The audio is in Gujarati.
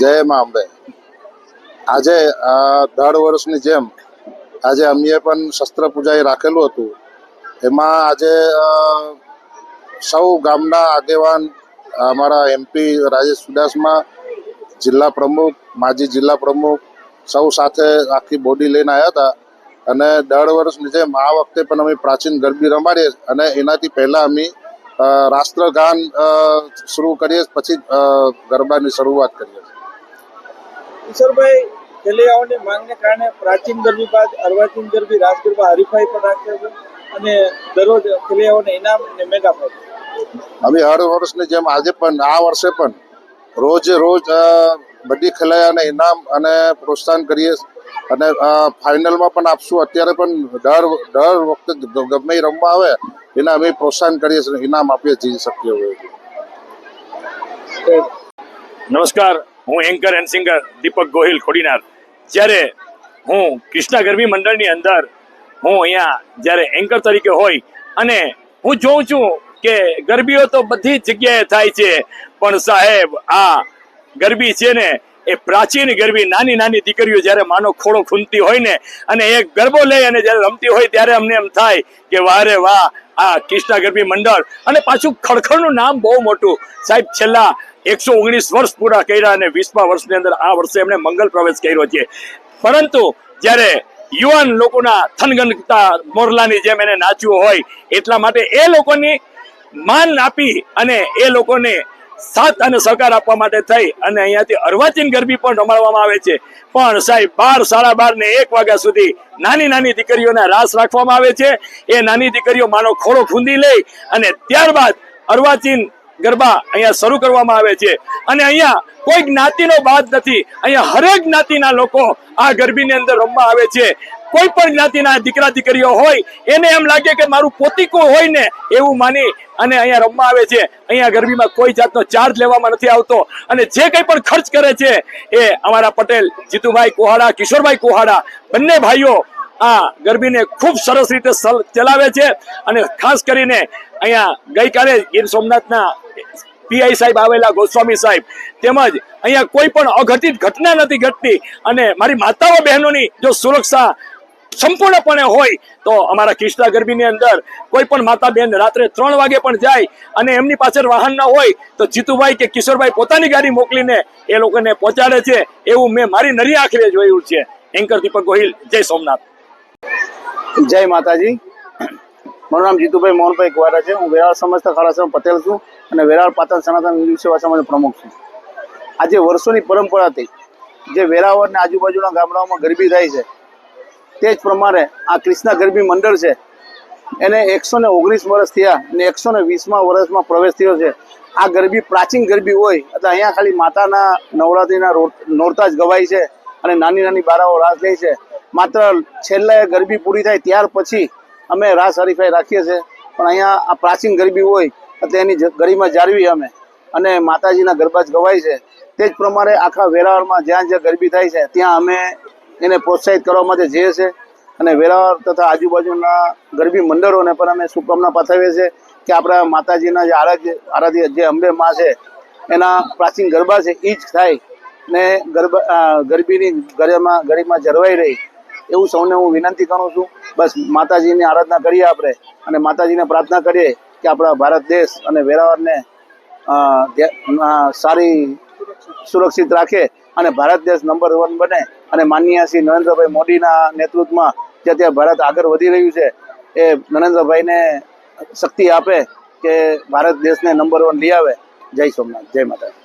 જય મા અંબે। આજે દર વર્ષની જેમ આજે અમે પણ શસ્ત્ર પૂજાએ રાખેલું હતું। એમાં આજે સૌ ગામના આગેવાન, અમારા એમપી રાજેશ ચુડાસમા, જિલ્લા પ્રમુખ, માજી જિલ્લા પ્રમુખ સૌ સાથે આખી બોડી લઈને આવ્યા હતા। અને દર વર્ષની જેમ આ વખતે પણ અમે પ્રાચીન ગરબી રમાડીએ અને એનાથી પહેલાં અમે રાષ્ટ્રગાન શરૂ કરીએ, પછી ગરબાની શરૂઆત કરીએ। કિશોરભાઈ, ખેલૈયાઓની માંગને કારણે પ્રાચીન ગરબી બાદ અર્વાચીન ગરબી, રાસ ગરબા હરીફાઈ પણ રાખે છે અને દરરોજ ખેલૈયાઓને ઇનામ અને મેગા ફાઇટ। અમે હર વર્ષની જેમ આજે પણ આ વર્ષે પણ રોજે રોજ બધી ખેલૈયાને ઇનામ અને પ્રોત્સાહન કરીએ અને ફાઇનલમાં પણ આપશું। અત્યારે પણ દર વખતે ગમે રમવા આવે એને અમે પ્રોત્સાહન કરીએ છીએ, ઇનામ આપીએ છીએ શક્ય હોય। નમસ્કાર, હું એન્કર એન્ડ સિંગર દીપક ગોહિલ ખોડીનાર। જ્યારે હું કૃષ્ણા ગરબી મંડળની અંદર હું અહીંયા જ્યારે એન્કર તરીકે હોય અને હું જોઉં છું કે ગરબીઓ તો બધી જ જગ્યાએ થાય છે, પણ સાહેબ આ ગરબી છે ને એ પ્રાચીન ગરબી, નાની નાની દીકરીઓ જ્યારે માનો ખોળો ખૂંદતી હોય ને અને એ ગરબો લઈ અને જ્યારે રમતી હોય ત્યારે અમને એમ થાય કે વાહ રે વાહ, આ કૃષ્ણા ગરબી મંડળ। અને પાછું ખડખડનું નામ બહુ મોટું સાહેબ, છેલ્લા 119 વર્ષ પૂરા કર્યા અને 20મા વર્ષની અંદર આ વર્ષે એમણે મંગલ પ્રવેશ કર્યો છે। પરંતુ જ્યારે યુવાન લોકોના થનગનતા મોરલાની જેમ એને નાચ્યું હોય એટલા માટે એ લોકોની માન આપી અને એ લોકોને સાથ અને સહકાર આપવા માટે થઈ અને અહીંયાથી અર્વાચીન ગરબી પણ રમાડવામાં આવે છે। પણ સાહેબ 12, 12:30 ને 1 વાગ્યા સુધી નાની નાની દીકરીઓના રાસ રાખવામાં આવે છે। એ નાની દીકરીઓ માનો ખોળો ખૂંદી લે અને ત્યારબાદ અર્વાચીન ગરબા અહીંયા શરૂ કરવામાં આવે છે। અને અહીંયા કોઈ જ્ઞાતિનો બાદ નથી, અહીંયા હરેક જ્ઞાતિના લોકો આ ગરબીની અંદર રમવા આવે છે। કોઈ પણ જ્ઞાતિના દીકરા દીકરીઓ હોય એને એમ લાગે કે મારું પોતીકું હોય ને એવું માની અને અહીંયા રમવા આવે છે। અહીંયા ગરબીમાં કોઈ જાતનો ચાર્જ લેવામાં નથી આવતો અને જે કંઈ પણ ખર્ચ કરે છે એ અમારા પટેલ જીતુભાઈ કુહાડા, કિશોરભાઈ કુહાડા બંને ભાઈઓ આ ગરબીને ખૂબ સરસ રીતે ચલાવે છે। અને ખાસ કરીને અહીંયા ગઈકાલે ગીર સોમનાથના પીઆઈ સાહેબ આવેલા, ગોસ્વામી સાહેબ, તેમજ અહીંયા કોઈ પણ અઘટિત ઘટના નથી ઘટતી અને મારી માતાઓ બહેનોની જો સુરક્ષા સંપૂર્ણપણે હોય તો અમારા કૃષ્ણા ગરબીની અંદર કોઈ પણ માતા બેન રાત્રે 3 વાગે પણ જાય અને એમની પાછળ વાહન ના હોય તો જીતુભાઈ કે કિશોરભાઈ પોતાની ગાડી મોકલીને એ લોકોને પહોંચાડે છે। એવું મેં મારી નરી આંખે જોયું છે। એન્કર દીપક ગોહિલ, જય સોમનાથ। જય માતાજી। મારું નામ જીતુભાઈ મોહનભાઈ કુવાડા છે। હું વેરાવળ સમજતા ખાડા પટેલ છું અને વેરાવળ પાટણ સનાતન હિન્દુ સેવા સમાજનો પ્રમુખ છું। આજે વર્ષોની પરંપરાથી જે વેરાવળ અને આજુબાજુના ગામડાઓમાં ગરબી થાય છે તે જ પ્રમાણે આ કૃષ્ણા ગરબી મંડળ છે એને 119 વર્ષ થયા અને 120મા વર્ષમાં પ્રવેશ થયો છે। આ ગરબી પ્રાચીન ગરબી હોય એટલે અહીંયા ખાલી માતાના નવરાત્રિના નોરતા જ ગવાય છે અને નાની નાની બારાઓ રાસ લે છે। માત્ર છેલ્લે ગરબી પૂરી થાય ત્યાર પછી અમે રાસ હરીફાઈ રાખીએ છીએ। પણ અહીંયા આ પ્રાચીન ગરબી હોય એટલે એની ગરિમા જાળવી અમે અને માતાજીના ગરબા જ ગવાય છે। તે જ પ્રમાણે આખા વેરાવળમાં જ્યાં જ્યાં ગરબી થાય છે ત્યાં અમે એને પ્રોત્સાહિત કરવા માટે જઈએ છીએ અને વેરાવળ તથા આજુબાજુના ગરબી મંડળોને પણ અમે શુભકામના પાઠવીએ છીએ કે આપણા માતાજીના જે આરાધ્ય જે અંબે માં છે એના પ્રાચીન ગરબા છે એ જ થાય ને ગરબીની ગરિમા જળવાઈ રહી એવું સૌને હું વિનંતી કરું છું। બસ માતાજીની આરાધના કરીએ આપણે અને માતાજીને પ્રાર્થના કરીએ કે આપણા ભારત દેશ અને વેરાવળને સારી સુરક્ષિત રાખે અને ભારત દેશ નંબર 1 બને અને માનનીય શ્રી નરેન્દ્રભાઈ મોદીના નેતૃત્વમાં જે ત્યાં ભારત આગળ વધી રહ્યું છે એ નરેન્દ્રભાઈને શક્તિ આપે કે ભારત દેશને નંબર 1 લઈ આવે। જય સોમનાથ, જય માતાજી।